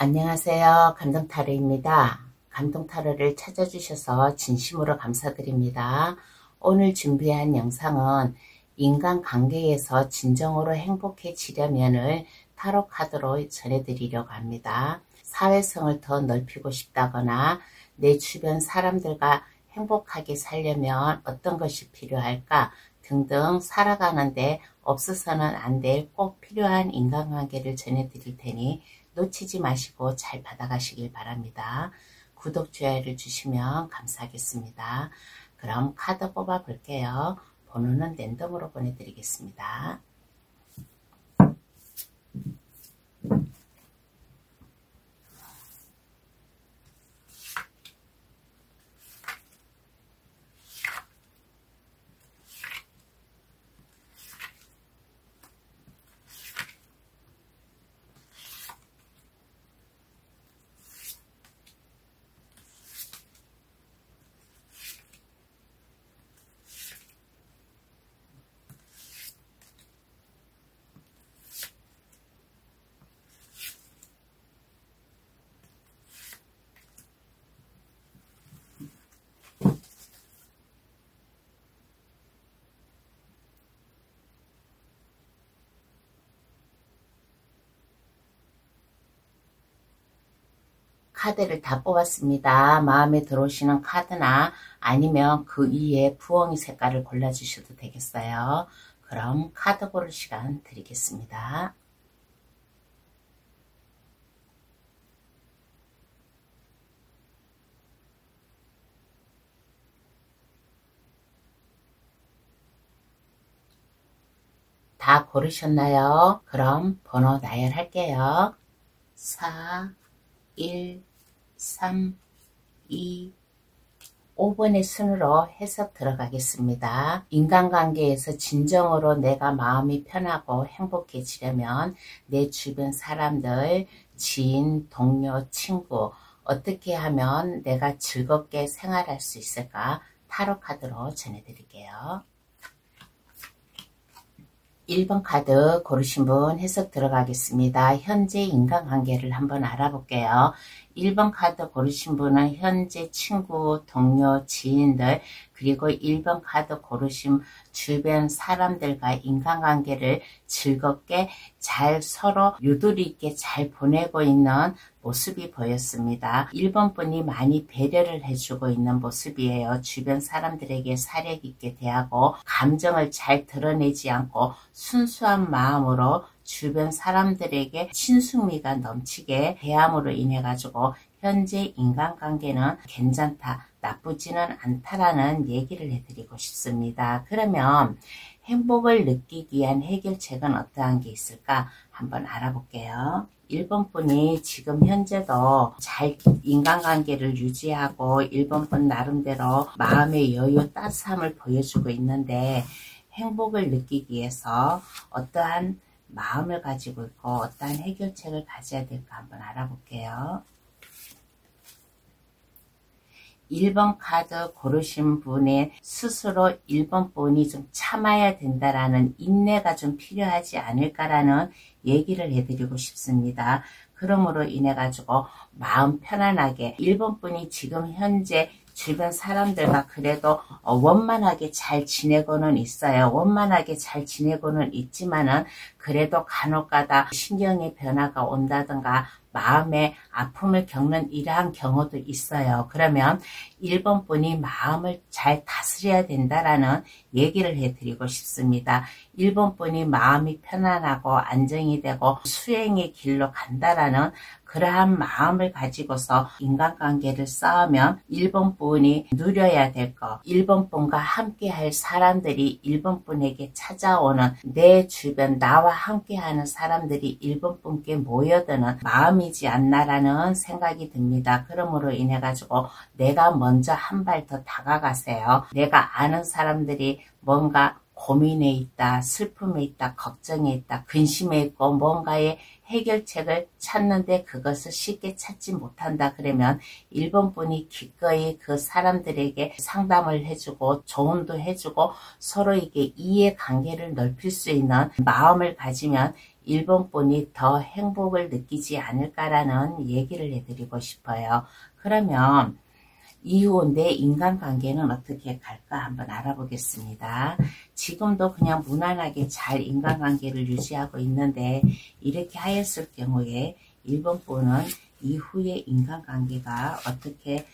안녕하세요. 감동타로입니다. 감동타로를 찾아주셔서 진심으로 감사드립니다. 오늘 준비한 영상은 인간관계에서 진정으로 행복해지려면을 타로 카드로 전해드리려고 합니다. 사회성을 더 넓히고 싶다거나 내 주변 사람들과 행복하게 살려면 어떤 것이 필요할까 등등 살아가는데 없어서는 안 될 꼭 필요한 인간관계를 전해드릴 테니 놓치지 마시고 잘 받아가시길 바랍니다. 구독, 좋아요를 주시면 감사하겠습니다. 그럼 카드 뽑아 볼게요. 번호는 랜덤으로 보내드리겠습니다. 카드를 다 뽑았습니다. 마음에 들어오시는 카드나 아니면 그 위에 부엉이 색깔을 골라주셔도 되겠어요. 그럼 카드 고를 시간 드리겠습니다. 다 고르셨나요? 그럼 번호 나열할게요. 4, 1, 3, 2, 5번의 순으로 해석 들어가겠습니다. 인간관계에서 진정으로 내가 마음이 편하고 행복해지려면 내 주변 사람들, 지인, 동료, 친구 어떻게 하면 내가 즐겁게 생활할 수 있을까? 타로 카드로 전해드릴게요. 1번 카드 고르신 분 해석 들어가겠습니다. 현재 인간관계를 한번 알아볼게요. 1번 카드 고르신 분은 현재 친구, 동료, 지인들 그리고 1번 카드 고르신 주변 사람들과 인간관계를 즐겁게 잘 서로 유도리 있게 잘 보내고 있는 모습이 보였습니다. 1번 분이 많이 배려를 해주고 있는 모습이에요. 주변 사람들에게 사력 있게 대하고 감정을 잘 드러내지 않고 순수한 마음으로 주변 사람들에게 친숙미가 넘치게 대함으로 인해 가지고 현재 인간관계는 괜찮다, 나쁘지는 않다라는 얘기를 해드리고 싶습니다. 그러면 행복을 느끼기 위한 해결책은 어떠한 게 있을까 한번 알아볼게요. 1번 분이 지금 현재도 잘 인간관계를 유지하고 1번 분 나름대로 마음의 여유, 따스함을 보여주고 있는데 행복을 느끼기 위해서 어떠한 마음을 가지고 있고 어떠한 해결책을 가져야 될까 한번 알아볼게요. 1번 카드 고르신 분의 스스로 1번 분이 좀 참아야 된다라는 인내가 좀 필요하지 않을까라는 얘기를 해드리고 싶습니다. 그러므로 인해 가지고 마음 편안하게 1번 분이 지금 현재 주변 사람들과 그래도 원만하게 잘 지내고는 있어요. 원만하게 잘 지내고는 있지만은 그래도 간혹가다 신경의 변화가 온다든가 마음의 아픔을 겪는 이러한 경우도 있어요. 그러면 1번 분이 마음을 잘 다스려야 된다라는 얘기를 해드리고 싶습니다. 1번 분이 마음이 편안하고 안정이 되고 수행의 길로 간다라는 그러한 마음을 가지고서 인간관계를 쌓으면 1번 분이 누려야 될 것, 1번 분과 함께 할 사람들이 1번 분에게 찾아오는 내 주변 나와 함께 하는 사람들이 1번 분께 모여드는 마음이지 않나라는 생각이 듭니다. 그러므로 인해 가지고 내가 먼저 한 발 더 다가가세요. 내가 아는 사람들이 뭔가 고민에 있다, 슬픔에 있다, 걱정에 있다, 근심에 있고 뭔가의 해결책을 찾는데 그것을 쉽게 찾지 못한다 그러면 1번 분이 기꺼이 그 사람들에게 상담을 해주고 조언도 해주고 서로에게 이해관계를 넓힐 수 있는 마음을 가지면 1번 분이 더 행복을 느끼지 않을까라는 얘기를 해드리고 싶어요. 그러면 이후 내 인간관계는 어떻게 갈까 한번 알아보겠습니다. 지금도 그냥 무난하게 잘 인간관계를 유지하고 있는데 이렇게 하였을 경우에 1번 분은 이후의 인간관계가 어떻게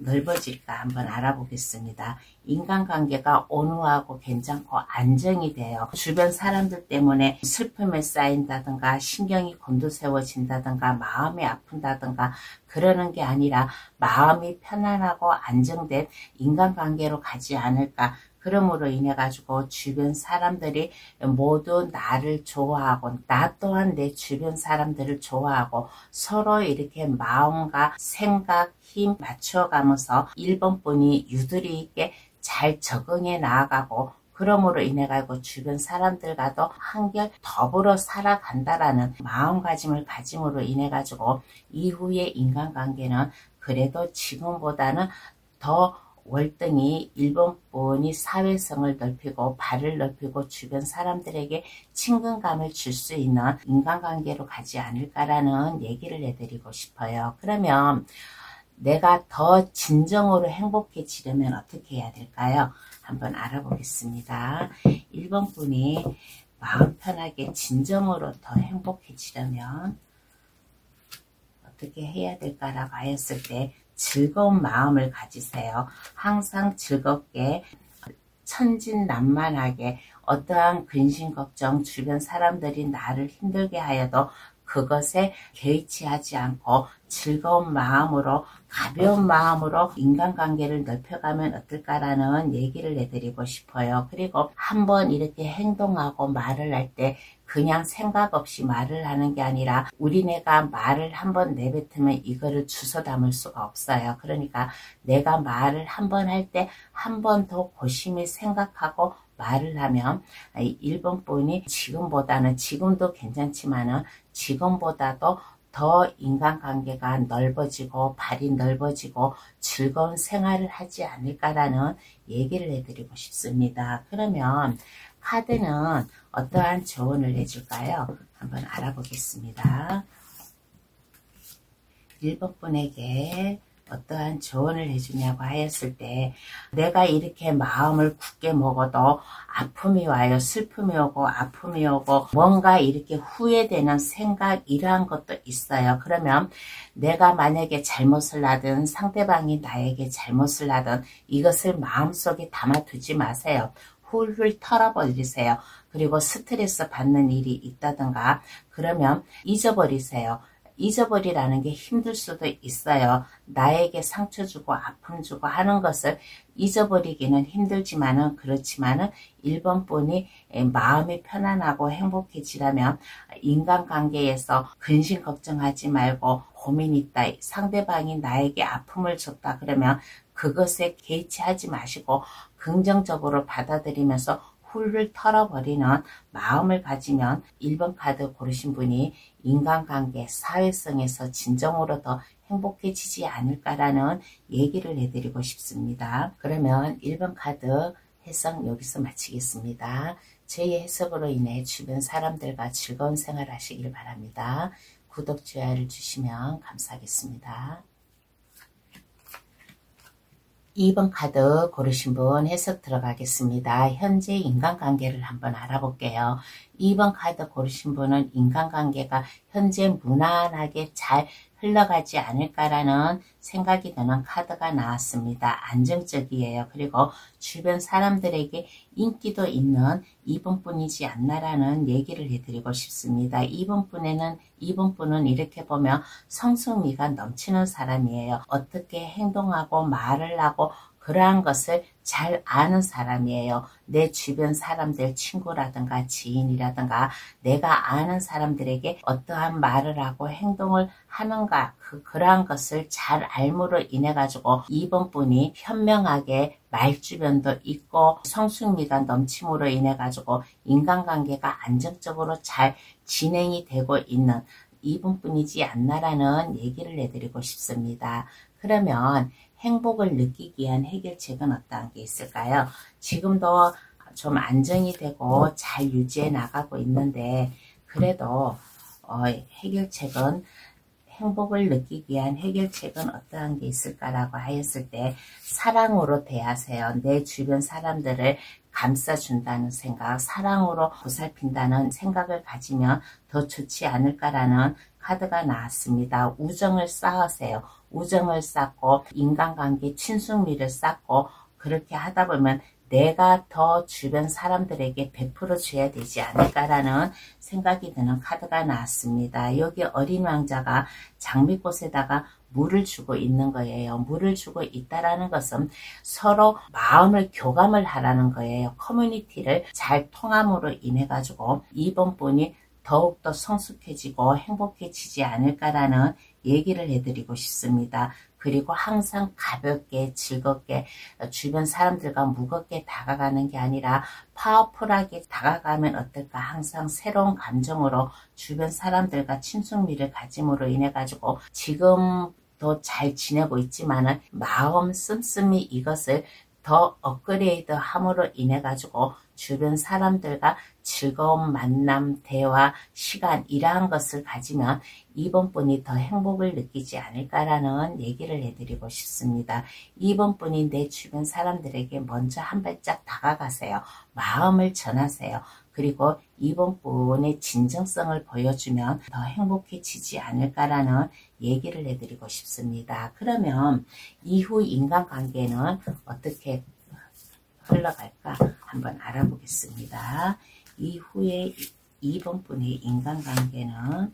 넓어질까 한번 알아보겠습니다. 인간관계가 온화하고 괜찮고 안정이 돼요. 주변 사람들 때문에 슬픔에 쌓인다든가 신경이 곤두세워진다든가 마음이 아픈다든가 그러는 게 아니라 마음이 편안하고 안정된 인간관계로 가지 않을까. 그러므로 인해 가지고 주변 사람들이 모두 나를 좋아하고 나 또한 내 주변 사람들을 좋아하고 서로 이렇게 마음과 생각, 힘 맞춰가면서 1번 분이 유두리 있게 잘 적응해 나아가고 그러므로 인해 가지고 주변 사람들과도 한결 더불어 살아간다라는 마음가짐을 가짐으로 인해 가지고 이후의 인간관계는 그래도 지금보다는 더 월등히 1번 분이 사회성을 넓히고 발을 넓히고 주변 사람들에게 친근감을 줄 수 있는 인간관계로 가지 않을까라는 얘기를 해드리고 싶어요. 그러면 내가 더 진정으로 행복해지려면 어떻게 해야 될까요? 한번 알아보겠습니다. 1번 분이 마음 편하게 진정으로 더 행복해지려면 어떻게 해야 될까라고 하였을 때 즐거운 마음을 가지세요. 항상 즐겁게 천진난만하게 어떠한 근심 걱정 주변 사람들이 나를 힘들게 하여도 그것에 개의치 하지 않고 즐거운 마음으로 가벼운 마음으로 인간관계를 넓혀가면 어떨까라는 얘기를 해드리고 싶어요. 그리고 한번 이렇게 행동하고 말을 할 때 그냥 생각 없이 말을 하는 게 아니라 우리네가 말을 한번 내뱉으면 이거를 주워 담을 수가 없어요. 그러니까 내가 말을 한번 할 때 한 번 더 고심히 생각하고 말을 하면 1번 분이 지금보다는 지금도 괜찮지만은 지금보다도 더 인간관계가 넓어지고 발이 넓어지고 즐거운 생활을 하지 않을까라는 얘기를 해드리고 싶습니다. 그러면 카드는 어떠한 조언을 해줄까요? 한번 알아보겠습니다. 1번 분에게 어떠한 조언을 해주냐고 하였을 때 내가 이렇게 마음을 굳게 먹어도 아픔이 와요. 슬픔이 오고 아픔이 오고 뭔가 이렇게 후회되는 생각 이러한 것도 있어요. 그러면 내가 만약에 잘못을 하든 상대방이 나에게 잘못을 하든 이것을 마음속에 담아두지 마세요. 훌훌 털어버리세요. 그리고 스트레스 받는 일이 있다든가 그러면 잊어버리세요. 잊어버리라는 게 힘들 수도 있어요. 나에게 상처 주고 아픔 주고 하는 것을 잊어버리기는 힘들지만은 그렇지만은 1번 분이 마음이 편안하고 행복해지려면 인간관계에서 근심 걱정하지 말고 고민 있다. 상대방이 나에게 아픔을 줬다 그러면 그것에 개의치하지 마시고 긍정적으로 받아들이면서 훌훌 털어버리는 마음을 가지면 1번 카드 고르신 분이 인간관계, 사회성에서 진정으로 더 행복해지지 않을까라는 얘기를 해드리고 싶습니다. 그러면 1번 카드 해석 여기서 마치겠습니다. 저희 해석으로 인해 주변 사람들과 즐거운 생활 하시길 바랍니다. 구독, 좋아요를 주시면 감사하겠습니다. 2번 카드 고르신 분 해석 들어가겠습니다. 현재 인간관계를 한번 알아볼게요. 2번 카드 고르신 분은 인간관계가 현재 무난하게 잘 흘러가지 않을까라는 생각이 드는 카드가 나왔습니다. 안정적이에요. 그리고 주변 사람들에게 인기도 있는 2번 분이지 않나라는 얘기를 해드리고 싶습니다. 2번 분은 이렇게 보면 성숙미가 넘치는 사람이에요. 어떻게 행동하고 말을 하고 그러한 것을 잘 아는 사람이에요. 내 주변 사람들, 친구라든가 지인이라든가 내가 아는 사람들에게 어떠한 말을 하고 행동을 하는가 그러한 것을 잘 알므로 인해 가지고 2번 분이 현명하게 말주변도 있고 성숙미가 넘침으로 인해 가지고 인간관계가 안정적으로 잘 진행이 되고 있는 2번 분이지 않나라는 얘기를 해드리고 싶습니다. 그러면 행복을 느끼기 위한 해결책은 어떠한 게 있을까요? 지금도 좀 안정이 되고 잘 유지해 나가고 있는데 그래도 해결책은 행복을 느끼기 위한 해결책은 어떠한 게 있을까라고 하였을 때 사랑으로 대하세요. 내 주변 사람들을 감싸준다는 생각, 사랑으로 보살핀다는 생각을 가지면 더 좋지 않을까라는 카드가 나왔습니다. 우정을 쌓으세요. 우정을 쌓고 인간관계 친숙미를 쌓고 그렇게 하다 보면 내가 더 주변 사람들에게 베풀어 줘야 되지 않을까라는 생각이 드는 카드가 나왔습니다. 여기 어린 왕자가 장미꽃에다가 물을 주고 있는 거예요. 물을 주고 있다라는 것은 서로 마음을 교감을 하라는 거예요. 커뮤니티를 잘 통함으로 인해 가지고 이번 분이 더욱더 성숙해지고 행복해지지 않을까라는 얘기를 해드리고 싶습니다. 그리고 항상 가볍게 즐겁게 주변 사람들과 무겁게 다가가는 게 아니라 파워풀하게 다가가면 어떨까. 항상 새로운 감정으로 주변 사람들과 친숙미를 가짐으로 인해 가지고 지금도 잘 지내고 있지만은 마음 씀씀이 이것을 더 업그레이드 함으로 인해 가지고 주변 사람들과 즐거운 만남, 대화, 시간 이러한 것을 가지면 이번 분이 더 행복을 느끼지 않을까라는 얘기를 해드리고 싶습니다. 이번 분이 내 주변 사람들에게 먼저 한 발짝 다가가세요. 마음을 전하세요. 그리고 이번 분의 진정성을 보여주면 더 행복해지지 않을까라는 얘기를 해드리고 싶습니다. 그러면 이후 인간관계는 어떻게 흘러갈까 한번 알아보겠습니다. 이후에 이번 분의 인간관계는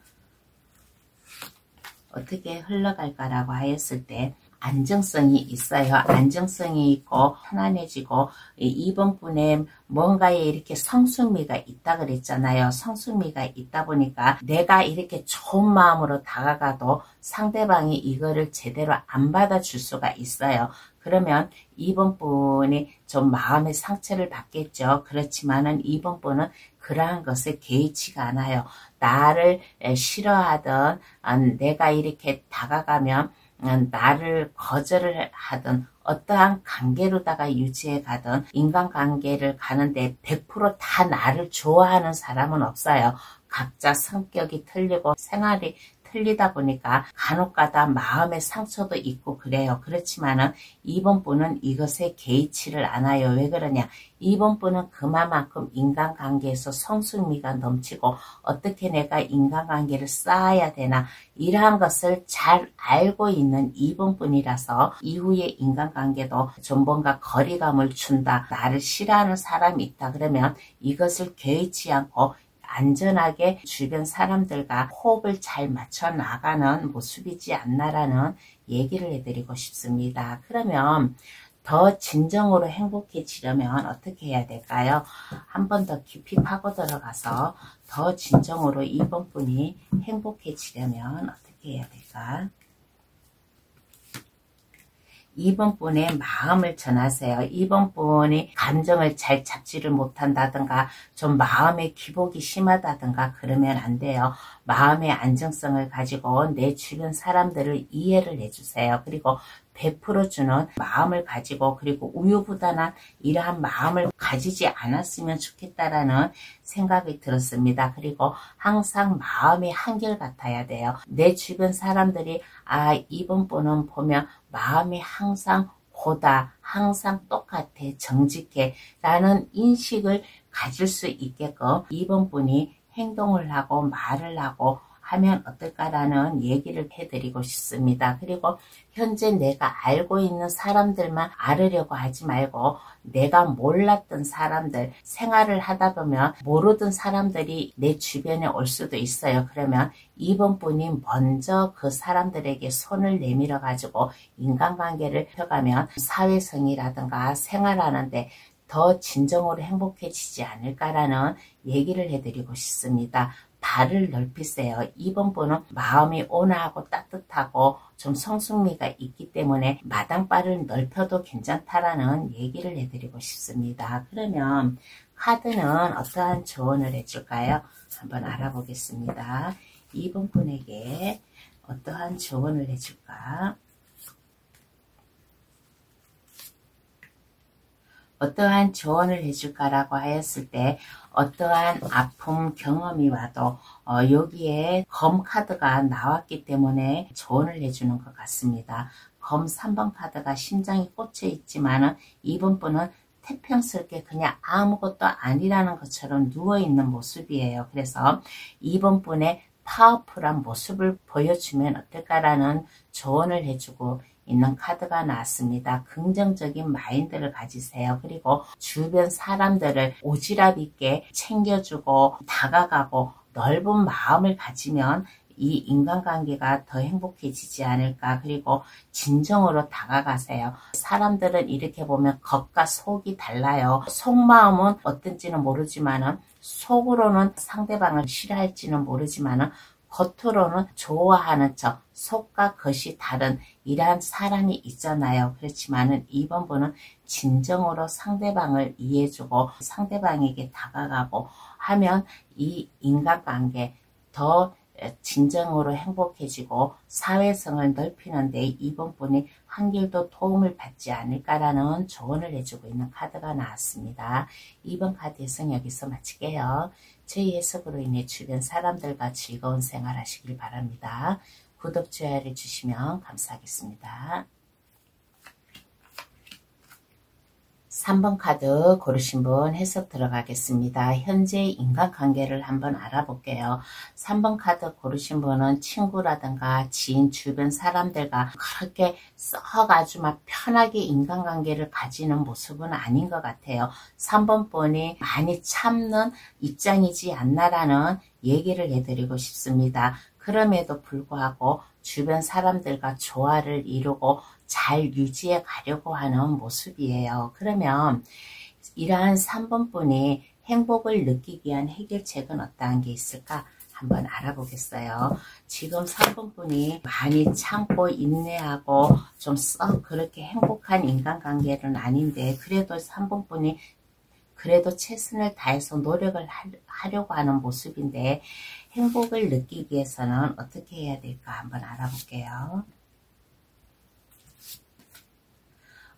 어떻게 흘러갈까라고 하였을 때 안정성이 있어요. 안정성이 있고 편안해지고 이번 분의 뭔가에 이렇게 성숙미가 있다 그랬잖아요. 성숙미가 있다 보니까 내가 이렇게 좋은 마음으로 다가가도 상대방이 이거를 제대로 안 받아줄 수가 있어요. 그러면 이번 분이 좀 마음의 상처를 받겠죠. 그렇지만은 이번 분은 그러한 것에 개의치가 않아요. 나를 싫어하던 내가 이렇게 다가가면 나를 거절을 하든 어떠한 관계로다가 유지해 가든 인간관계를 가는데 100% 다 나를 좋아하는 사람은 없어요. 각자 성격이 틀리고 생활이 틀리다 보니까 간혹가다 마음의 상처도 있고 그래요. 그렇지만은 이번 분은 이것에 개의치를 않아요. 왜 그러냐? 이번 분은 그만큼 인간관계에서 성숙미가 넘치고 어떻게 내가 인간관계를 쌓아야 되나 이러한 것을 잘 알고 있는 이번 분이라서 이후의 인간관계도 좀 뭔가 거리감을 준다. 나를 싫어하는 사람이 있다 그러면 이것을 개의치 않고 안전하게 주변 사람들과 호흡을 잘 맞춰 나가는 모습이지 않나라는 얘기를 해드리고 싶습니다. 그러면 더 진정으로 행복해지려면 어떻게 해야 될까요? 한 번 더 깊이 파고 들어가서 더 진정으로 이번 분이 행복해지려면 어떻게 해야 될까? 이번 분의 마음을 전하세요. 이번 분이 감정을 잘 잡지를 못한다든가 좀 마음의 기복이 심하다든가 그러면 안 돼요. 마음의 안정성을 가지고 내 주변 사람들을 이해를 해주세요. 그리고 베풀어주는 마음을 가지고 그리고 우유부단한 이러한 마음을 가지지 않았으면 좋겠다라는 생각이 들었습니다. 그리고 항상 마음이 한결같아야 돼요. 내 주변 사람들이 이번 분은 보면 마음이 항상 고다, 항상 똑같아, 정직해 라는 인식을 가질 수 있게끔 이번 분이 행동을 하고 말을 하고 하면 어떨까라는 얘기를 해드리고 싶습니다. 그리고 현재 내가 알고 있는 사람들만 알으려고 하지 말고 내가 몰랐던 사람들, 생활을 하다 보면 모르던 사람들이 내 주변에 올 수도 있어요. 그러면 이번 분이 먼저 그 사람들에게 손을 내밀어 가지고 인간관계를 펴가면 사회성이라든가 생활하는데 더 진정으로 행복해지지 않을까라는 얘기를 해드리고 싶습니다. 발을 넓히세요. 이번 분은 마음이 온화하고 따뜻하고 좀 성숙미가 있기 때문에 마당발을 넓혀도 괜찮다라는 얘기를 해드리고 싶습니다. 그러면 카드는 어떠한 조언을 해줄까요? 한번 알아보겠습니다. 이번 분에게 어떠한 조언을 해줄까? 어떠한 조언을 해줄까라고 하였을 때 어떠한 아픔 경험이 와도 여기에 검 카드가 나왔기 때문에 조언을 해주는 것 같습니다. 검 3번 카드가 심장이 꽂혀 있지만은 이번 분은 태평스럽게 그냥 아무것도 아니라는 것처럼 누워있는 모습이에요. 그래서 이번 분의 파워풀한 모습을 보여주면 어떨까라는 조언을 해주고 있는 카드가 나왔습니다. 긍정적인 마인드를 가지세요. 그리고 주변 사람들을 오지랖 있게 챙겨주고 다가가고 넓은 마음을 가지면 이 인간관계가 더 행복해지지 않을까. 그리고 진정으로 다가가세요. 사람들은 이렇게 보면 겉과 속이 달라요. 속마음은 어떤지는 모르지만은 속으로는 상대방을 싫어할지는 모르지만은 겉으로는 좋아하는 척, 속과 겉이 다른 이러한 사람이 있잖아요. 그렇지만은 이번 분은 진정으로 상대방을 이해해주고 상대방에게 다가가고 하면 이 인간관계 더 진정으로 행복해지고 사회성을 넓히는 데 이번 분이 한결도 도움을 받지 않을까라는 조언을 해주고 있는 카드가 나왔습니다. 이번 카드 해석 여기서 마칠게요. 저희 해석으로 인해 주변 사람들과 즐거운 생활 하시길 바랍니다. 구독, 좋아요를 주시면 감사하겠습니다. 3번 카드 고르신 분 해석 들어가겠습니다. 현재 인간관계를 한번 알아볼게요. 3번 카드 고르신 분은 친구라든가 지인 주변 사람들과 그렇게 썩 아주 막 편하게 인간관계를 가지는 모습은 아닌 것 같아요. 3번 분이 많이 참는 입장이지 않나라는 얘기를 해드리고 싶습니다. 그럼에도 불구하고 주변 사람들과 조화를 이루고 잘 유지해 가려고 하는 모습이에요. 그러면 이러한 3번 분이 행복을 느끼기 위한 해결책은 어떠한 게 있을까? 한번 알아보겠어요. 지금 3번 분이 많이 참고 인내하고 좀 썩 그렇게 행복한 인간관계는 아닌데 그래도 3번 분이 그래도 최선을 다해서 노력을 하려고 하는 모습인데 행복을 느끼기 위해서는 어떻게 해야 될까 한번 알아볼게요.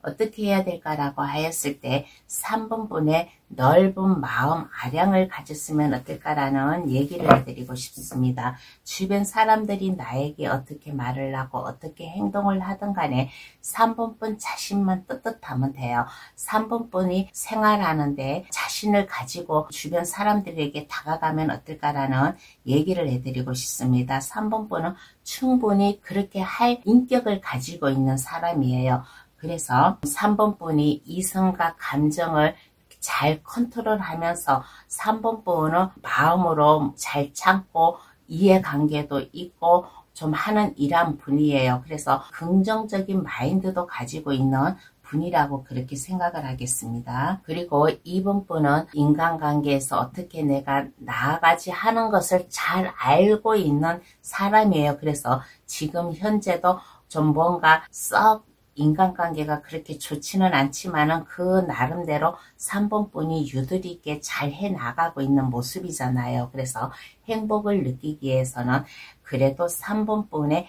어떻게 해야 될까라고 하였을 때 3번 분의 넓은 마음 아량을 가졌으면 어떨까라는 얘기를 해드리고 싶습니다. 주변 사람들이 나에게 어떻게 말을 하고 어떻게 행동을 하든 간에 3번 분 자신만 떳떳하면 돼요. 3번 분이 생활하는데 자신을 가지고 주변 사람들에게 다가가면 어떨까라는 얘기를 해드리고 싶습니다. 3번 분은 충분히 그렇게 할 인격을 가지고 있는 사람이에요. 그래서 3번 분이 이성과 감정을 잘 컨트롤하면서 3번 분은 마음으로 잘 참고 이해관계도 있고 좀 하는 이런 분이에요. 그래서 긍정적인 마인드도 가지고 있는 분이라고 그렇게 생각을 하겠습니다. 그리고 2번 분은 인간관계에서 어떻게 내가 나아가지 하는 것을 잘 알고 있는 사람이에요. 그래서 지금 현재도 좀 뭔가 썩 인간관계가 그렇게 좋지는 않지만은 그 나름대로 3번 분이 유두리 있게 잘 해나가고 있는 모습이잖아요. 그래서 행복을 느끼기 위해서는 그래도 3번 분의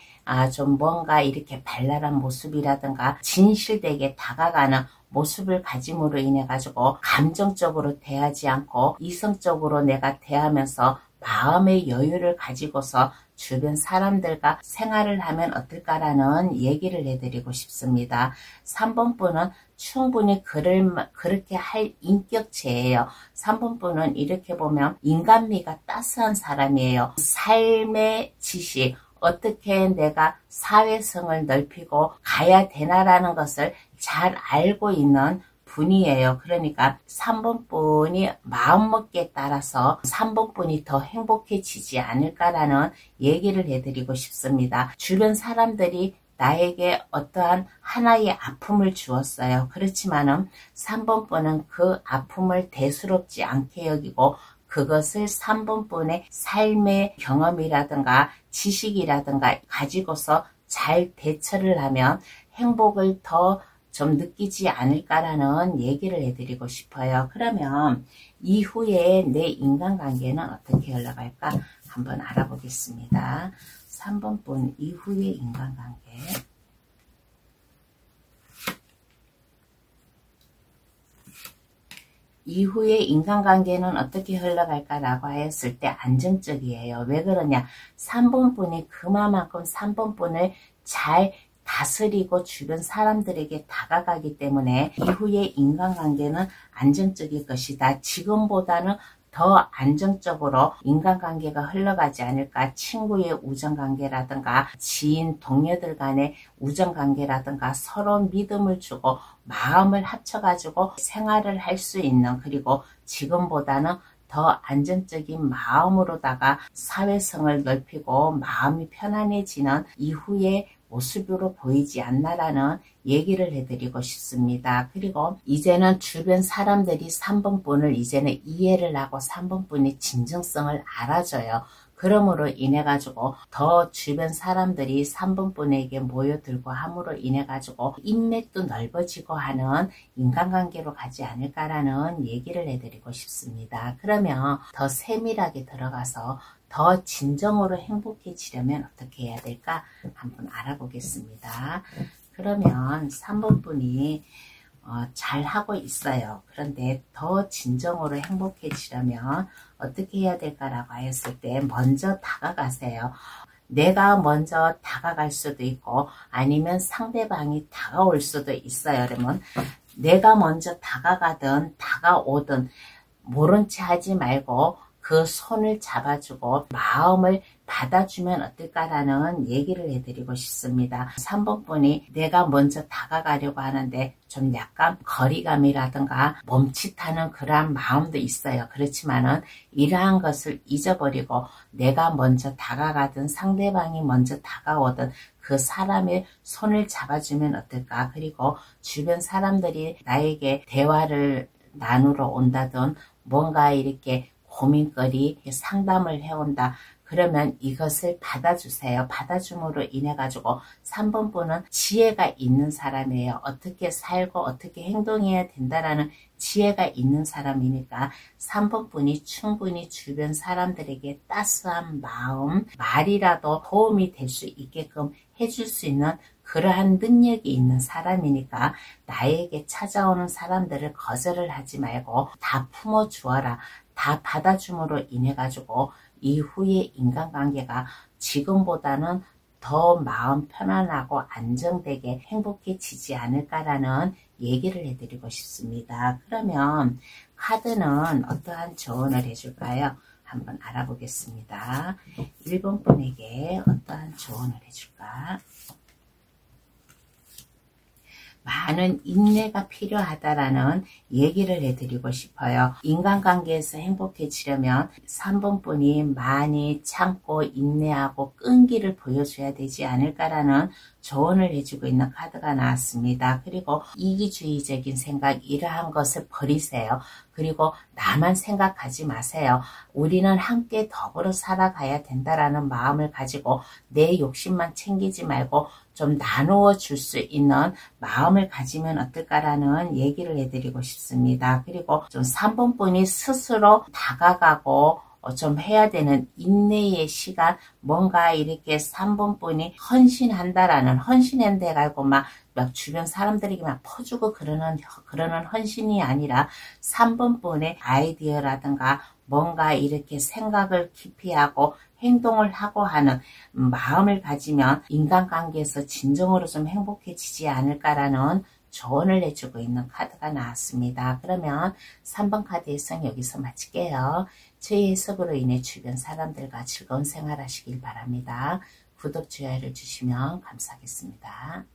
좀 뭔가 이렇게 발랄한 모습이라든가 진실되게 다가가는 모습을 가짐으로 인해 가지고 감정적으로 대하지 않고 이성적으로 내가 대하면서 마음의 여유를 가지고서 주변 사람들과 생활을 하면 어떨까라는 얘기를 해드리고 싶습니다. 3번 분은 충분히 그렇게 할 인격체예요. 3번 분은 이렇게 보면 인간미가 따스한 사람이에요. 삶의 지식, 어떻게 내가 사회성을 넓히고 가야 되나라는 것을 잘 알고 있는 분이에요. 그러니까 3번 분이 마음먹기에 따라서 3번 분이 더 행복해지지 않을까라는 얘기를 해드리고 싶습니다. 주변 사람들이 나에게 어떠한 하나의 아픔을 주었어요. 그렇지만은 3번 분은 그 아픔을 대수롭지 않게 여기고 그것을 3번 분의 삶의 경험이라든가 지식이라든가 가지고서 잘 대처를 하면 행복을 더 좀 느끼지 않을까라는 얘기를 해드리고 싶어요. 그러면 이후에 내 인간관계는 어떻게 흘러갈까 한번 알아보겠습니다. 3번 분 이후의 인간관계. 이후에 인간관계는 어떻게 흘러갈까라고 하였을 때 안정적이에요. 왜 그러냐? 3번분이 그만큼 3번분을 잘 다스리고 주변 사람들에게 다가가기 때문에 이후에 인간관계는 안정적일 것이다. 지금보다는 더 안정적으로 인간관계가 흘러가지 않을까. 친구의 우정관계라든가 지인, 동료들 간의 우정관계라든가 서로 믿음을 주고 마음을 합쳐가지고 생활을 할 수 있는, 그리고 지금보다는 더 안정적인 마음으로다가 사회성을 넓히고 마음이 편안해지는 이후에 모습으로 보이지 않나라는 얘기를 해드리고 싶습니다. 그리고 이제는 주변 사람들이 3번분을 이제는 이해를 하고 3번분의 진정성을 알아줘요. 그러므로 인해 가지고 더 주변 사람들이 3번분에게 모여들고 함으로 인해 가지고 인맥도 넓어지고 하는 인간관계로 가지 않을까라는 얘기를 해드리고 싶습니다. 그러면 더 세밀하게 들어가서 더 진정으로 행복해지려면 어떻게 해야 될까 한번 알아보겠습니다. 그러면 3번분이 잘하고 있어요. 그런데 더 진정으로 행복해지려면 어떻게 해야 될까라고 하였을 때 먼저 다가가세요. 내가 먼저 다가갈 수도 있고 아니면 상대방이 다가올 수도 있어요. 그러면 내가 먼저 다가가든 다가오든 모른 채 하지 말고 그 손을 잡아주고 마음을 받아주면 어떨까라는 얘기를 해드리고 싶습니다. 3번분이 내가 먼저 다가가려고 하는데 좀 약간 거리감이라든가 멈칫하는 그러한 마음도 있어요. 그렇지만은 이러한 것을 잊어버리고 내가 먼저 다가가든 상대방이 먼저 다가오든 그 사람의 손을 잡아주면 어떨까. 그리고 주변 사람들이 나에게 대화를 나누러 온다든 뭔가 이렇게 고민거리 상담을 해온다. 그러면 이것을 받아주세요. 받아줌으로 인해 가지고 3번분은 지혜가 있는 사람이에요. 어떻게 살고 어떻게 행동해야 된다라는 지혜가 있는 사람이니까 3번분이 충분히 주변 사람들에게 따스한 마음, 말이라도 도움이 될 수 있게끔 해줄 수 있는 그러한 능력이 있는 사람이니까 나에게 찾아오는 사람들을 거절을 하지 말고 다 품어주어라. 다 받아줌으로 인해 가지고 이후에 인간관계가 지금보다는 더 마음 편안하고 안정되게 행복해지지 않을까라는 얘기를 해드리고 싶습니다. 그러면 카드는 어떠한 조언을 해줄까요? 한번 알아보겠습니다. 1번 분에게 어떠한 조언을 해줄까? 많은 인내가 필요하다라는 얘기를 해드리고 싶어요. 인간관계에서 행복해지려면 3번분이 많이 참고 인내하고 끈기를 보여줘야 되지 않을까라는 조언을 해주고 있는 카드가 나왔습니다. 그리고 이기주의적인 생각, 이러한 것을 버리세요. 그리고 나만 생각하지 마세요. 우리는 함께 더불어 살아가야 된다라는 마음을 가지고 내 욕심만 챙기지 말고 좀 나누어 줄 수 있는 마음을 가지면 어떨까라는 얘기를 해드리고 싶습니다. 그리고 좀 3번분이 스스로 다가가고 좀 해야 되는 인내의 시간, 뭔가 이렇게 3번분이 헌신한다라는, 헌신한데 가고 막 주변 사람들에게 막 퍼주고 그러는 헌신이 아니라 3번분의 아이디어라든가 뭔가 이렇게 생각을 깊이 하고 행동을 하고 하는 마음을 가지면 인간관계에서 진정으로 좀 행복해지지 않을까라는 조언을 해주고 있는 카드가 나왔습니다. 그러면 3번 카드 해석 여기서 마칠게요. 저희 해석으로 인해 주변 사람들과 즐거운 생활 하시길 바랍니다. 구독, 좋아요를 주시면 감사하겠습니다.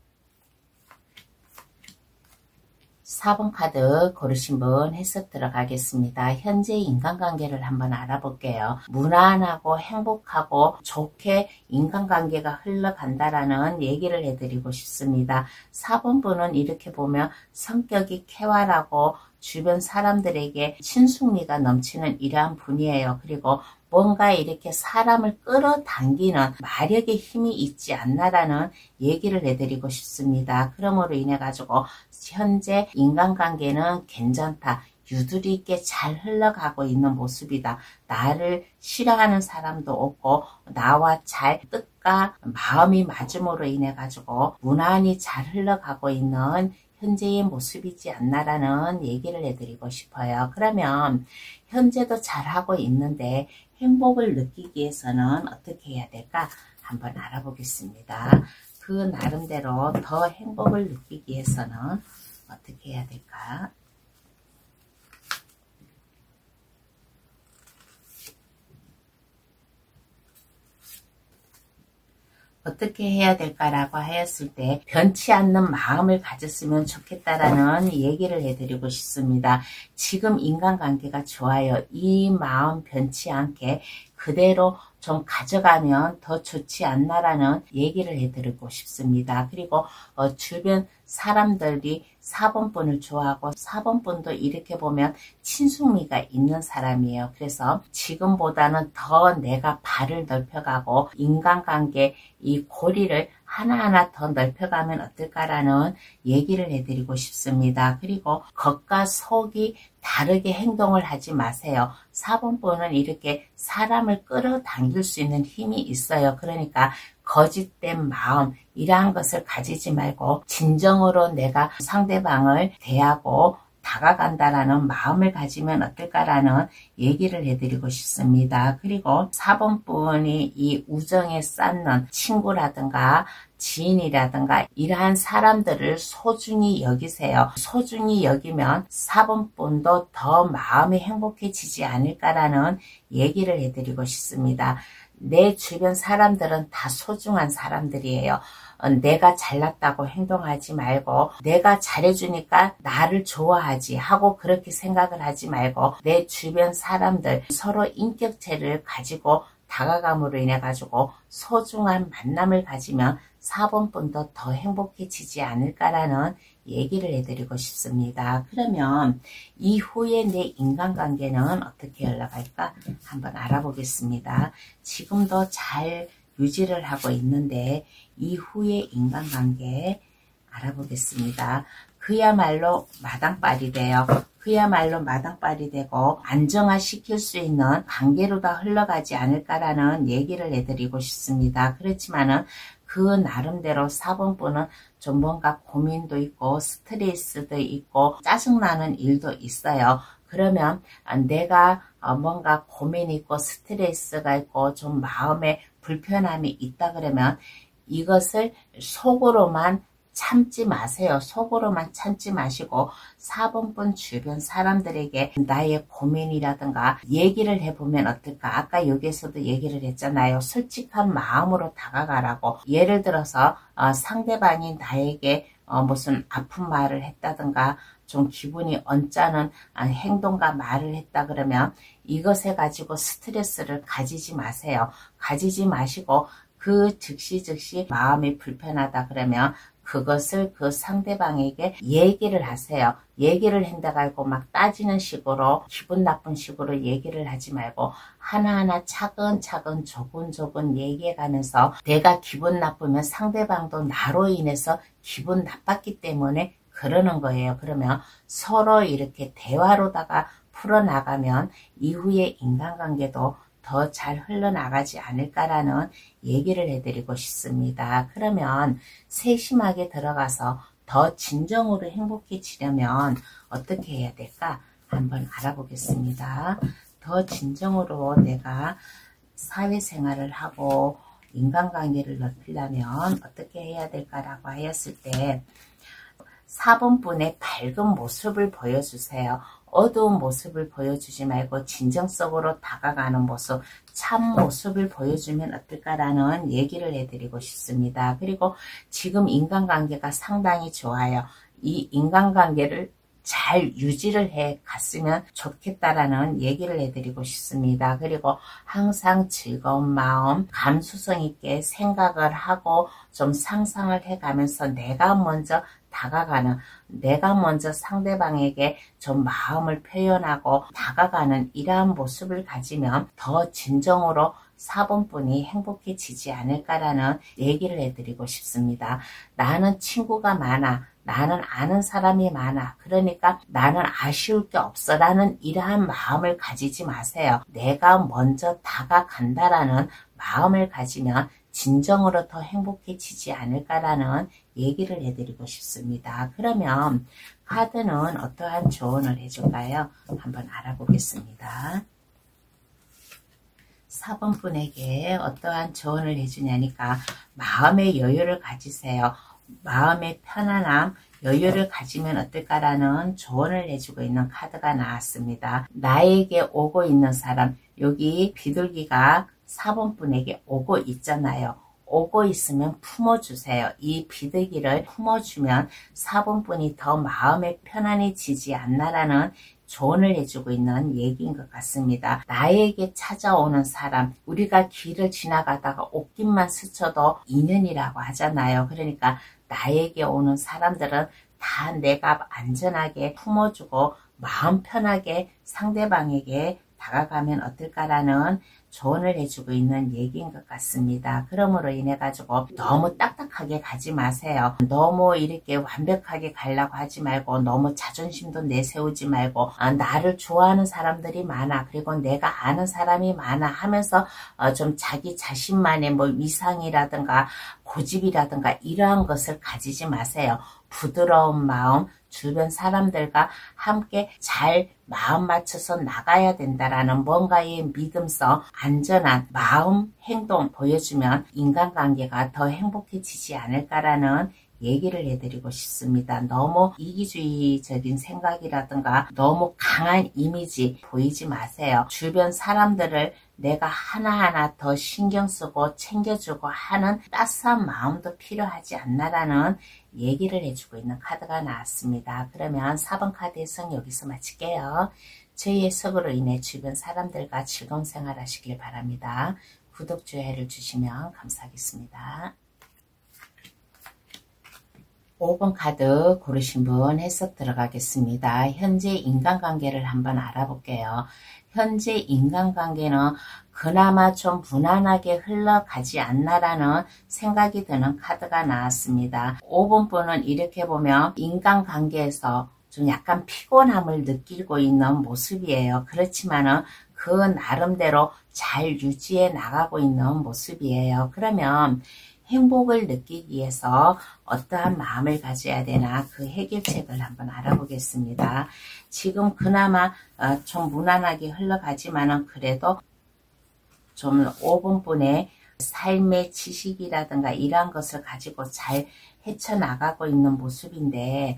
4번 카드 고르신 분 해석 들어가겠습니다. 현재 인간관계를 한번 알아볼게요. 무난하고 행복하고 좋게 인간관계가 흘러간다라는 얘기를 해드리고 싶습니다. 4번 분은 이렇게 보면 성격이 쾌활하고 주변 사람들에게 친숙미가 넘치는 이러한 분이에요. 그리고 뭔가 이렇게 사람을 끌어당기는 마력의 힘이 있지 않나라는 얘기를 해드리고 싶습니다. 그러므로 인해 가지고 현재 인간관계는 괜찮다. 유두리 있게 잘 흘러가고 있는 모습이다. 나를 싫어하는 사람도 없고 나와 잘 뜻과 마음이 맞음으로 인해 가지고 무난히 잘 흘러가고 있는 현재의 모습이지 않나라는 얘기를 해드리고 싶어요. 그러면 현재도 잘하고 있는데 행복을 느끼기 위해서는 어떻게 해야 될까? 한번 알아보겠습니다. 그 나름대로 더 행복을 느끼기 위해서는 어떻게 해야 될까? 어떻게 해야 될까라고 하였을 때 변치 않는 마음을 가졌으면 좋겠다라는 얘기를 해드리고 싶습니다. 지금 인간관계가 좋아요. 이 마음 변치 않게 그대로 좀 가져가면 더 좋지 않나라는 얘기를 해드리고 싶습니다. 그리고 주변 사람들이 4번분을 좋아하고 4번분도 이렇게 보면 친숙미가 있는 사람이에요. 그래서 지금보다는 더 내가 발을 넓혀가고 인간관계 이 고리를 하나하나 더 넓혀가면 어떨까라는 얘기를 해드리고 싶습니다. 그리고 겉과 속이 다르게 행동을 하지 마세요. 4번분은 이렇게 사람을 끌어당길 수 있는 힘이 있어요. 그러니까 거짓된 마음 이러한 것을 가지지 말고 진정으로 내가 상대방을 대하고 다가간다라는 마음을 가지면 어떨까라는 얘기를 해드리고 싶습니다. 그리고 4번분이 이 우정에 쌓는 친구라든가 지인이라든가 이러한 사람들을 소중히 여기세요. 소중히 여기면 4번분도 더 마음이 행복해지지 않을까라는 얘기를 해드리고 싶습니다. 내 주변 사람들은 다 소중한 사람들이에요. 내가 잘났다고 행동하지 말고 내가 잘해주니까 나를 좋아하지 하고 그렇게 생각을 하지 말고 내 주변 사람들 서로 인격체를 가지고 다가감으로 인해 가지고 소중한 만남을 가지면 4번분도 더 행복해지지 않을까라는 얘기를 해드리고 싶습니다. 그러면 이후에 내 인간관계는 어떻게 흘러갈까 한번 알아보겠습니다. 지금도 잘 유지를 하고 있는데 이후의 인간관계 알아보겠습니다. 그야말로 마당발이 돼요. 그야말로 마당발이 되고 안정화시킬 수 있는 관계로 다 흘러가지 않을까라는 얘기를 해드리고 싶습니다. 그렇지만은 그 나름대로 4번분은 좀 뭔가 고민도 있고 스트레스도 있고 짜증나는 일도 있어요. 그러면 내가 뭔가 고민이 있고 스트레스가 있고 좀 마음에 불편함이 있다 그러면 이것을 속으로만 참지 마세요. 속으로만 참지 마시고 4번분 주변 사람들에게 나의 고민이라든가 얘기를 해보면 어떨까? 아까 여기에서도 얘기를 했잖아요. 솔직한 마음으로 다가가라고. 예를 들어서 상대방이 나에게 무슨 아픈 말을 했다든가 좀 기분이 언짢은 행동과 말을 했다 그러면 이것에 가지고 스트레스를 가지지 마세요. 가지지 마시고 그 즉시 마음이 불편하다 그러면 그것을 그 상대방에게 얘기를 하세요. 얘기를 한다고 막 따지는 식으로 기분 나쁜 식으로 얘기를 하지 말고 하나하나 차근차근 조근조근 얘기해가면서 내가 기분 나쁘면 상대방도 나로 인해서 기분 나빴기 때문에 그러는 거예요. 그러면 서로 이렇게 대화로다가 풀어나가면 이후의 인간관계도 더 잘 흘러나가지 않을까라는 얘기를 해드리고 싶습니다. 그러면 세심하게 들어가서 더 진정으로 행복해지려면 어떻게 해야 될까? 한번 알아보겠습니다. 더 진정으로 내가 사회생활을 하고 인간관계를 넓히려면 어떻게 해야 될까라고 하였을 때 4번분의 밝은 모습을 보여주세요. 어두운 모습을 보여주지 말고 진정성으로 다가가는 모습, 참 모습을 보여주면 어떨까라는 얘기를 해드리고 싶습니다. 그리고 지금 인간관계가 상당히 좋아요. 이 인간관계를 잘 유지를 해 갔으면 좋겠다라는 얘기를 해드리고 싶습니다. 그리고 항상 즐거운 마음, 감수성 있게 생각을 하고 좀 상상을 해가면서 내가 먼저 다가가는, 내가 먼저 상대방에게 좀 마음을 표현하고 다가가는 이러한 모습을 가지면 더 진정으로 4번분이 행복해지지 않을까라는 얘기를 해드리고 싶습니다. 나는 친구가 많아. 나는 아는 사람이 많아. 그러니까 나는 아쉬울 게 없어 라는 이러한 마음을 가지지 마세요. 내가 먼저 다가간다라는 마음을 가지면 진정으로 더 행복해지지 않을까라는 얘기를 해드리고 싶습니다. 그러면 카드는 어떠한 조언을 해줄까요? 한번 알아보겠습니다. 4번 분에게 어떠한 조언을 해주냐니까 마음의 여유를 가지세요. 마음의 편안함, 여유를 가지면 어떨까라는 조언을 해주고 있는 카드가 나왔습니다. 나에게 오고 있는 사람, 여기 비둘기가 4번 분에게 오고 있잖아요. 오고 있으면 품어주세요. 이 비둘기를 품어주면 4번 분이 더 마음에 편안해지지 않나라는 조언을 해주고 있는 얘기인 것 같습니다. 나에게 찾아오는 사람, 우리가 길을 지나가다가 옷깃만 스쳐도 인연이라고 하잖아요. 그러니까 나에게 오는 사람들은 다 내가 안전하게 품어주고 마음 편하게 상대방에게 다가가면 어떨까라는 조언을 해주고 있는 얘기인 것 같습니다. 그러므로 인해 가지고 너무 딱딱하게 가지 마세요. 너무 이렇게 완벽하게 가려고 하지 말고 너무 자존심도 내세우지 말고 나를 좋아하는 사람들이 많아, 그리고 내가 아는 사람이 많아 하면서 좀 자기 자신만의 뭐 위상이라든가 고집이라든가 이러한 것을 가지지 마세요. 부드러운 마음, 주변 사람들과 함께 잘 마음 맞춰서 나가야 된다라는 뭔가의 믿음성, 안전한 마음, 행동 보여주면 인간관계가 더 행복해지지 않을까라는 얘기를 해드리고 싶습니다. 너무 이기주의적인 생각이라든가 너무 강한 이미지 보이지 마세요. 주변 사람들을 내가 하나하나 더 신경 쓰고 챙겨주고 하는 따스한 마음도 필요하지 않나라는 얘기를 해주고 있는 카드가 나왔습니다. 그러면 4번 카드 해석 여기서 마칠게요. 저희 해석으로 인해 주변 사람들과 즐거운 생활 하시길 바랍니다. 구독, 좋아요를 주시면 감사하겠습니다. 5번 카드 고르신 분 해석 들어가겠습니다. 현재 인간관계를 한번 알아볼게요. 현재 인간관계는 그나마 좀 무난하게 흘러가지 않나라는 생각이 드는 카드가 나왔습니다. 5번 분은 이렇게 보면 인간관계에서 좀 약간 피곤함을 느끼고 있는 모습이에요. 그렇지만은 그 나름대로 잘 유지해 나가고 있는 모습이에요. 그러면 행복을 느끼기 위해서 어떠한 마음을 가져야 되나 그 해결책을 한번 알아보겠습니다. 지금 그나마 좀 무난하게 흘러가지만은 그래도 좀 5번 분의 삶의 지식이라든가 이러한 것을 가지고 잘 헤쳐나가고 있는 모습인데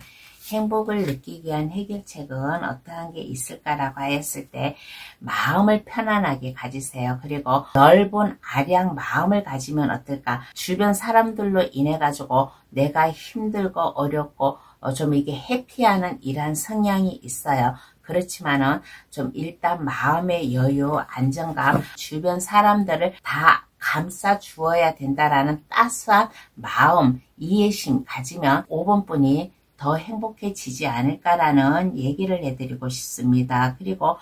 행복을 느끼기 위한 해결책은 어떠한 게 있을까라고 했을 때 마음을 편안하게 가지세요. 그리고 넓은 아량 마음을 가지면 어떨까? 주변 사람들로 인해 가지고 내가 힘들고 어렵고 좀 이게 해피하는 이러한 성향이 있어요. 그렇지만은 좀 일단 마음의 여유, 안정감, 주변 사람들을 다 감싸 주어야 된다라는 따스한 마음, 이해심 가지면 5번 분이 더 행복해지지 않을까라는 얘기를 해드리고 싶습니다. 그리고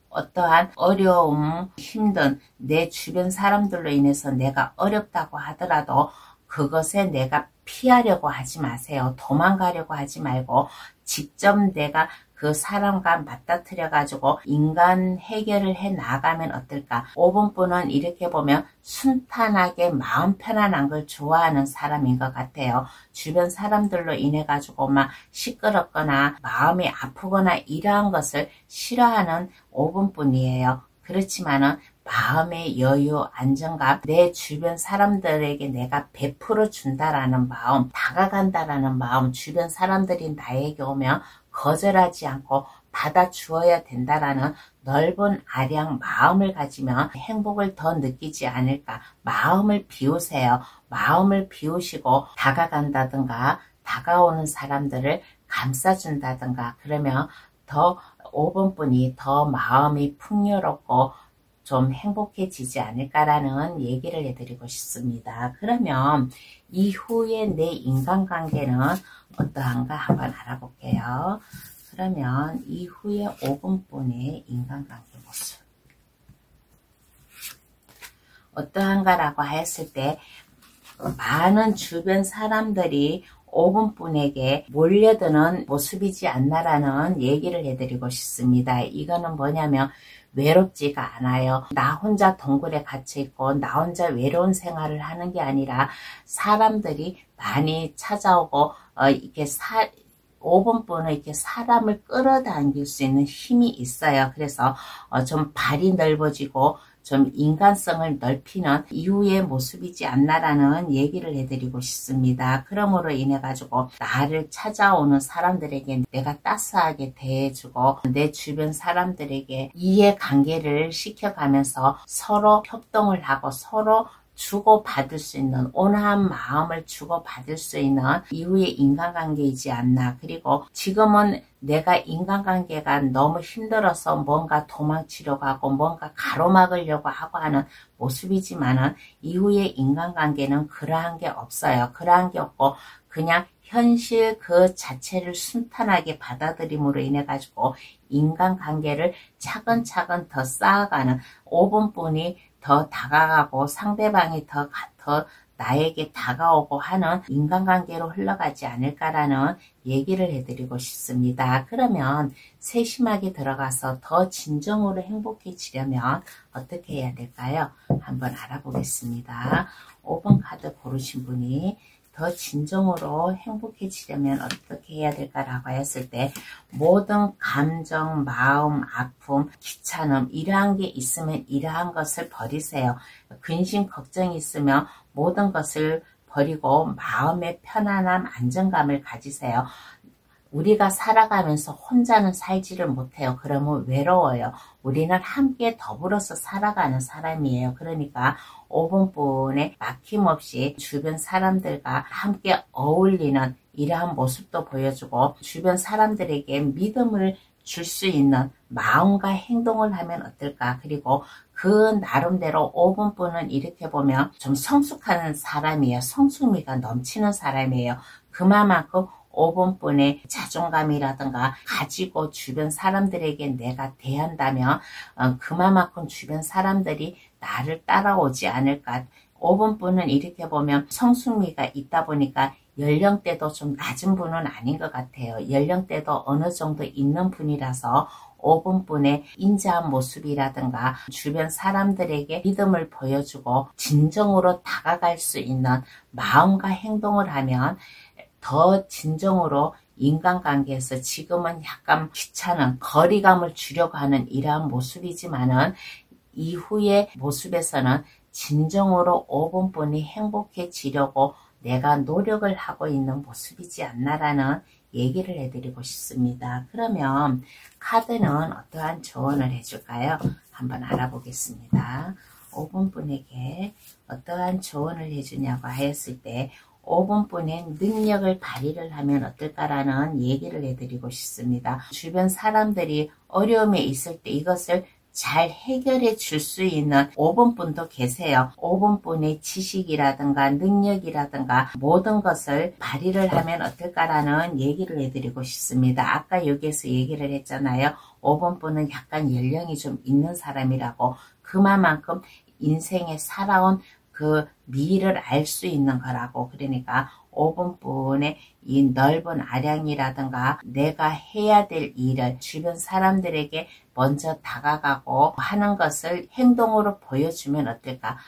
어떠한 어려움, 힘든 내 주변 사람들로 인해서 내가 어렵다고 하더라도 그것에 내가 피하려고 하지 마세요. 도망가려고 하지 말고 직접 내가 그 사람과 맞닥뜨려 가지고 인간 해결을 해 나가면 어떨까? 5번 분은 이렇게 보면 순탄하게 마음 편안한 걸 좋아하는 사람인 것 같아요. 주변 사람들로 인해 가지고 막 시끄럽거나 마음이 아프거나 이러한 것을 싫어하는 5번 분이에요. 그렇지만은 마음의 여유, 안정감, 내 주변 사람들에게 내가 베풀어 준다라는 마음, 다가간다라는 마음, 주변 사람들이 나에게 오면 거절하지 않고 받아주어야 된다라는 넓은 아량 마음을 가지면 행복을 더 느끼지 않을까. 마음을 비우세요. 마음을 비우시고 다가간다든가 다가오는 사람들을 감싸준다든가 그러면 더 5번 분이 더 마음이 풍요롭고 좀 행복해지지 않을까라는 얘기를 해드리고 싶습니다. 그러면 이후에 내 인간관계는 어떠한가 한번 알아볼게요. 그러면 이후에 5번 분의 인간관계 모습 어떠한가라고 했을 때 많은 주변 사람들이 5번 분에게 몰려드는 모습이지 않나라는 얘기를 해드리고 싶습니다. 이거는 뭐냐면 외롭지가 않아요. 나 혼자 동굴에 갇혀있고 나 혼자 외로운 생활을 하는 게 아니라 사람들이 많이 찾아오고 이렇게 5번분은 이렇게 사람을 끌어당길 수 있는 힘이 있어요. 그래서 좀 발이 넓어지고 좀 인간성을 넓히는 이후의 모습이지 않나라는 얘기를 해드리고 싶습니다. 그러므로 인해 가지고 나를 찾아오는 사람들에게 내가 따스하게 대해주고 내 주변 사람들에게 이해관계를 시켜가면서 서로 협동을 하고 서로 주고받을 수 있는 온화한 마음을 주고받을 수 있는 이후의 인간관계이지 않나. 그리고 지금은 내가 인간관계가 너무 힘들어서 뭔가 도망치려고 하고 뭔가 가로막으려고 하고 하는 모습이지만은 이후의 인간관계는 그러한 게 없어요. 그러한 게 없고 그냥 현실 그 자체를 순탄하게 받아들임으로 인해 가지고 인간관계를 차근차근 더 쌓아가는 5번분이 더 다가가고 상대방이 더 나에게 다가오고 하는 인간관계로 흘러가지 않을까라는 얘기를 해드리고 싶습니다. 그러면 세심하게 들어가서 더 진정으로 행복해지려면 어떻게 해야 될까요? 한번 알아보겠습니다. 5번 카드 고르신 분이 더 진정으로 행복해지려면 어떻게 해야 될까라고 했을 때 모든 감정, 마음, 아픔, 귀찮음 이러한 게 있으면 이러한 것을 버리세요. 근심, 걱정이 있으면 모든 것을 버리고 마음의 편안함, 안정감을 가지세요. 우리가 살아가면서 혼자는 살지를 못해요. 그러면 외로워요. 우리는 함께 더불어서 살아가는 사람이에요. 그러니까 5번분에 막힘없이 주변 사람들과 함께 어울리는 이러한 모습도 보여주고 주변 사람들에게 믿음을 줄 수 있는 마음과 행동을 하면 어떨까. 그리고 그 나름대로 5번분은 이렇게 보면 좀 성숙한 사람이에요. 성숙미가 넘치는 사람이에요. 그만큼 5번분의 자존감이라든가 가지고 주변 사람들에게 내가 대한다면 그만큼 주변 사람들이 나를 따라오지 않을까. 5번분은 이렇게 보면 성숙미가 있다 보니까 연령대도 좀 낮은 분은 아닌 것 같아요. 연령대도 어느 정도 있는 분이라서 5번분의 인자한 모습이라든가 주변 사람들에게 믿음을 보여주고 진정으로 다가갈 수 있는 마음과 행동을 하면 더 진정으로 인간관계에서 지금은 약간 귀찮은 거리감을 주려고 하는 이러한 모습이지만은 이후의 모습에서는 진정으로 5번분이 행복해지려고 내가 노력을 하고 있는 모습이지 않나라는 얘기를 해드리고 싶습니다. 그러면 카드는 어떠한 조언을 해줄까요? 한번 알아보겠습니다. 5번분에게 어떠한 조언을 해주냐고 하였을 때 5번분의 능력을 발휘를 하면 어떨까라는 얘기를 해드리고 싶습니다. 주변 사람들이 어려움에 있을 때 이것을 잘 해결해 줄 수 있는 5번분도 계세요. 5번분의 지식이라든가 능력이라든가 모든 것을 발휘를 하면 어떨까라는 얘기를 해드리고 싶습니다. 아까 여기에서 얘기를 했잖아요. 5번분은 약간 연령이 좀 있는 사람이라고 그만큼 인생에 살아온 그 미를 알 수 있는 거라고. 그러니까 5번분의 이 넓은 아량이라든가 내가 해야 될 일을 주변 사람들에게 먼저 다가가고 하는 것을 행동으로 보여주면 어떨까.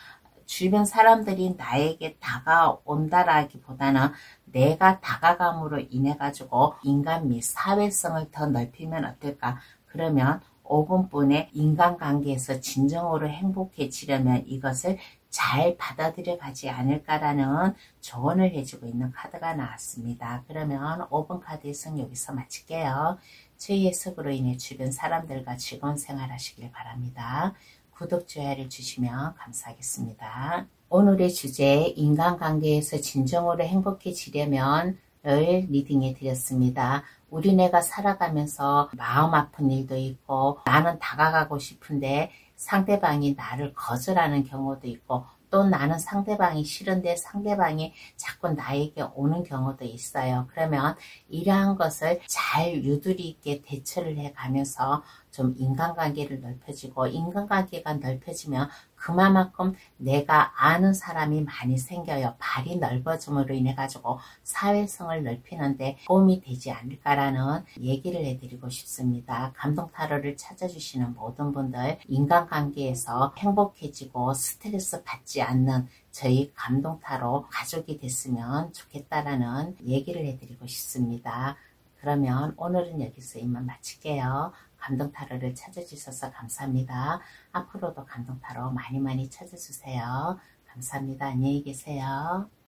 주변 사람들이 나에게 다가온다라기보다는 내가 다가감으로 인해 가지고 인간 및 사회성을 더 넓히면 어떨까. 그러면 5번분의 인간관계에서 진정으로 행복해지려면 이것을 잘 받아들여 가지 않을까라는 조언을 해주고 있는 카드가 나왔습니다. 그러면 5번 카드 해석 여기서 마칠게요. 저희 해석으로 인해 주변 사람들과 즐거운 생활 하시길 바랍니다. 구독, 좋아요를 주시면 감사하겠습니다. 오늘의 주제 인간관계에서 진정으로 행복해지려면 을 리딩해 드렸습니다. 우리네가 살아가면서 마음 아픈 일도 있고 나는 다가가고 싶은데 상대방이 나를 거절하는 경우도 있고 또 나는 상대방이 싫은데 상대방이 자꾸 나에게 오는 경우도 있어요. 그러면 이러한 것을 잘 유두리 있게 대처를 해가면서 좀 인간관계를 넓혀지고, 인간관계가 넓혀지면 그만큼 내가 아는 사람이 많이 생겨요. 발이 넓어짐으로 인해 가지고 사회성을 넓히는데 도움이 되지 않을까라는 얘기를 해드리고 싶습니다. 감동 타로를 찾아주시는 모든 분들, 인간관계에서 행복해지고 스트레스 받지 않는 저희 감동 타로 가족이 됐으면 좋겠다라는 얘기를 해드리고 싶습니다. 그러면 오늘은 여기서 이만 마칠게요. 감동 타로를 찾아주셔서 감사합니다. 앞으로도 감동 타로 많이 찾아주세요. 감사합니다. 안녕히 계세요.